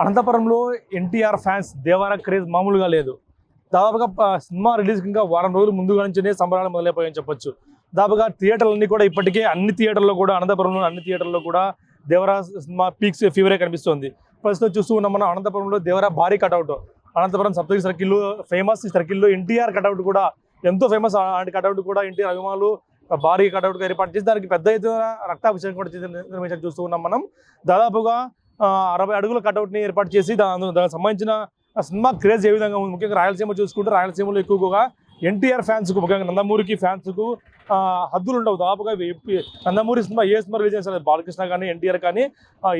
అనంతపురంలో ఎన్టీఆర్ ఫ్యాన్స్ దేవర క్రేజ్ మామూలుగా లేదు. దాదాపుగా సినిమా రిలీజ్కి ఇంకా వారం రోజులు ముందుగా నుంచే సంబరాలు మొదలైపోయాయని చెప్పొచ్చు. దాదాపుగా థియేటర్లన్నీ కూడా ఇప్పటికే అన్ని థియేటర్లో కూడా అనంతపురంలో అన్ని థియేటర్లో కూడా దేవర సినిమా పీక్స్ ఫీవరే కనిపిస్తుంది. ప్రస్తుతం చూస్తూ ఉన్నాం మనం అనంతపురంలో దేవర భారీ కటౌట్. అనంతపురం సప్తగిరి సర్కిల్లో ఫేమస్ సర్కిల్లో ఎన్టీఆర్ కటౌట్ కూడా ఎంతో ఫేమస్. అలాంటి కటౌట్ కూడా ఎన్టీఆర్ అభిమానులు భారీ కటౌట్గా ఏర్పాటు చేసి దానికి పెద్ద ఎత్తున రక్తాభిషేకం కూడా నిర్వహించడం చూస్తూ ఉన్నాం మనం. దాదాపుగా 60 అడుగుల కటౌట్ని ఏర్పాటు చేసి దానికి సంబంధించిన సినిమా క్రేజ్ ఏ విధంగా ఉంది. ముఖ్యంగా రాయలసీమ చూసుకుంటే రాయలసీమలో ఎక్కువగా ఎన్టీఆర్ ఫ్యాన్స్కు ముఖ్యంగా నందమూరికి ఫ్యాన్స్కు హద్దులు ఉండవు. దాదాపుగా నందమూరి సినిమా ఏ సినిమా రిలీజ్ అయినా సరే బాలకృష్ణ కానీ ఎన్టీఆర్ కానీ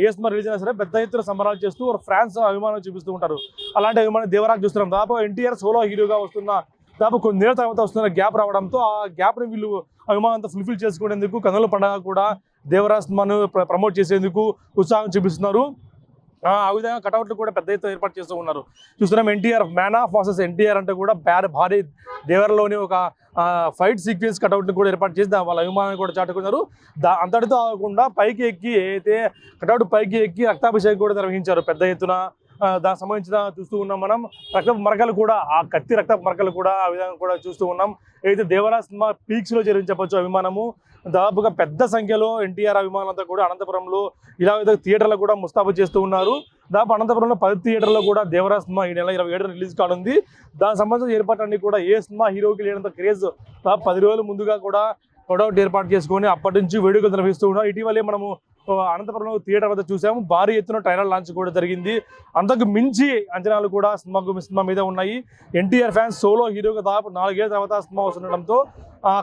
ఏ సినిమా రిలీజ్ అయినా సరే పెద్ద ఎత్తున సంబరాలు చేస్తూ ఫ్యాన్స్ అభిమానం చూపిస్తూ ఉంటారు. అలాంటి అభిమానం దేవరాకు చూస్తున్నాం. దాదాపుగా ఎన్టీఆర్ సోలో హీరోగా వస్తున్న దాదాపు కొన్ని నెలల తర్వాత వస్తున్న గ్యాప్ రావడంతో ఆ గ్యాప్ని వీళ్ళు అభిమానంతో ఫుల్ఫిల్ చేసుకునేందుకు కన్నుల పండుగ కూడా దేవరా సినిమాను ప్రమోట్ చేసేందుకు ఉత్సాహం చూపిస్తున్నారు. ఆ విధంగా కటౌట్లు కూడా పెద్ద ఎత్తున ఏర్పాటు చేస్తూ ఉన్నారు. చూస్తున్నాం NTR man of versus NTR అంటే కూడా భారీ దేవరలోని ఒక ఫైట్ సీక్వెన్స్ కటౌట్ని కూడా ఏర్పాటు చేసి వాళ్ళ అభిమానాన్ని కూడా చాటుకున్నారు. అంతటితో కాకుండా పైకి ఎక్కి అయితే కటౌట్ పైకి ఎక్కి రక్తాభిషేకం కూడా నిర్వహించారు పెద్ద ఎత్తున. దానికి సంబంధించిన చూస్తూ ఉన్నాం మనం. రక్తపు మరకలు కూడా ఆ కత్తి రక్తపు మరకలు కూడా ఆ విధంగా కూడా చూస్తూ ఉన్నాం. అయితే దేవరా సినిమా పీక్స్లో చేరించవచ్చు అభిమానము. దాదాపుగా పెద్ద సంఖ్యలో ఎన్టీఆర్ అభిమానులంతా కూడా అనంతపురంలో ఇలా థియేటర్లు కూడా ముస్తాబు చేస్తూ ఉన్నారు. దాదాపు అనంతపురంలో 10 థియేటర్లో కూడా దేవరా సినిమా ఈ నెల 27 రిలీజ్ కానుంది. దానికి సంబంధించిన ఏర్పాట్లన్నీ కూడా ఏ సినిమా హీరోకి లేనంత క్రేజ్ దాదాపు 10 రోజుల ముందుగా కూడా కటౌట్ ఏర్పాటు చేసుకొని అప్పటి నుంచి వేడుకలు నిర్వహిస్తూ ఉన్నారు. ఇటీవలే మనము అనంతపురంలో థియేటర్ వద్ద చూసాము. భారీ ఎత్తున ట్రైలర్ లాంచ్ కూడా జరిగింది. అంతకు మించి అంచనాలు కూడా సినిమా మీద ఉన్నాయి. ఎన్టీఆర్ ఫ్యాన్స్ సోలో హీరోగా దాదాపు 4 ఏళ్ల తర్వాత సినిమా వస్తుండడంతో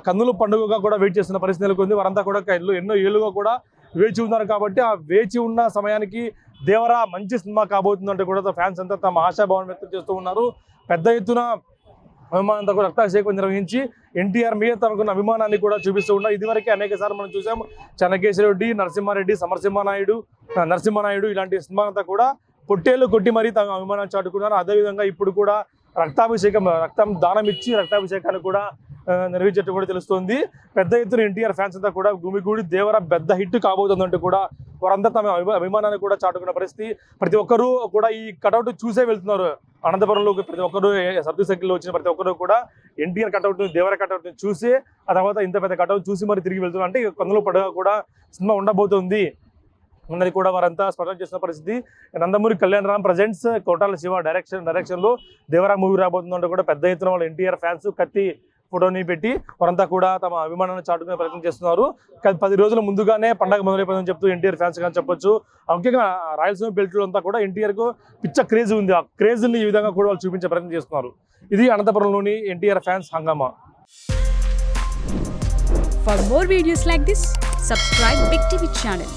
కన్నుల పండుగగా కూడా వెయిట్ చేస్తున్న పరిస్థితి నెలకొంది. వారంతా కూడా ఎన్నో ఏళ్ళుగా కూడా వేచి ఉన్నారు. కాబట్టి ఆ వేచి ఉన్న సమయానికి దేవరా మంచి సినిమా కాబోతుందంటే కూడా ఫ్యాన్స్ అంతా తమ ఆశాభావం వ్యక్తం చేస్తూ ఉన్నారు. పెద్ద ఎత్తున అభిమానంతో కూడా రక్తాభిషేకం నిర్వహించి ఎన్టీఆర్ మీద తమకున్న అభిమానాన్ని కూడా చూపిస్తూ ఉన్నారు. ఇదివరకే అనేక సార్లు మనం చూసాము. చెన్నకేశ్వరరెడ్డి, నరసింహారెడ్డి, నరసింహనాయుడు ఇలాంటి సినిమాలంతా కూడా పొట్టేళ్లు కొట్టి మరీ తమ అభిమానాన్ని చాటుకున్నారు. అదేవిధంగా ఇప్పుడు కూడా రక్తం దానం ఇచ్చి రక్తాభిషేకాన్ని కూడా నిర్వహించేట్టు కూడా తెలుస్తుంది. పెద్ద ఎత్తున ఎన్టీఆర్ ఫ్యాన్స్ అంతా కూడా గుమిగూడి దేవర పెద్ద హిట్ కాబోతుందంటూ కూడా వారంతా తమ అభిమానాన్ని కూడా చాటుకున్న పరిస్థితి. ప్రతి ఒక్కరూ కూడా ఈ కటౌట్ చూసే వెళ్తున్నారు. అనంతపురంలో ప్రతి ఒక్కరు సబ్జెక్ట్ సర్కిల్లో వచ్చిన ప్రతి ఒక్కరు కూడా ఎన్టీఆర్ కటౌట్ని దేవర కటౌట్ని చూసి ఆ తర్వాత ఇంత పెద్ద కటౌట్ చూసి మరి తిరిగి వెళ్తున్నారు. అంటే కన్నుల పండుగ కూడా సినిమా ఉండబోతుంది ఉన్నది కూడా వారంతా స్పష్టం చేసిన పరిస్థితి. నందమూరి కళ్యాణరామ్ ప్రజెంట్స్ కోటాల శివ డైరెక్షన్లో దేవరా మూవీ రాబోతుందంటే కూడా పెద్ద ఎత్తున వాళ్ళు ఎన్టీఆర్ ఫ్యాన్స్ కత్తి ఫోటోని పెట్టి వారంతా కూడా తమ అభిమానాన్ని చాటుకునే ప్రయత్నం చేస్తున్నారు. 10 రోజుల ముందుగానే పండగ మొదలైపోయిందని చెప్తూ ఎన్టీఆర్ ఫ్యాన్స్ కానీ చెప్పొచ్చు. ముఖ్యంగా రాయలసీమ బెల్ట్లో అంతా కూడా ఎన్టీఆర్కు పిచ్చ క్రేజ్ ఉంది. ఆ క్రేజ్ని ఈ విధంగా కూడా వాళ్ళు చూపించే ప్రయత్నం చేస్తున్నారు. ఇది అనంతపురంలోని ఎన్టీఆర్ ఫ్యాన్స్ హంగామా. For more videos like this, subscribe Big TV channel.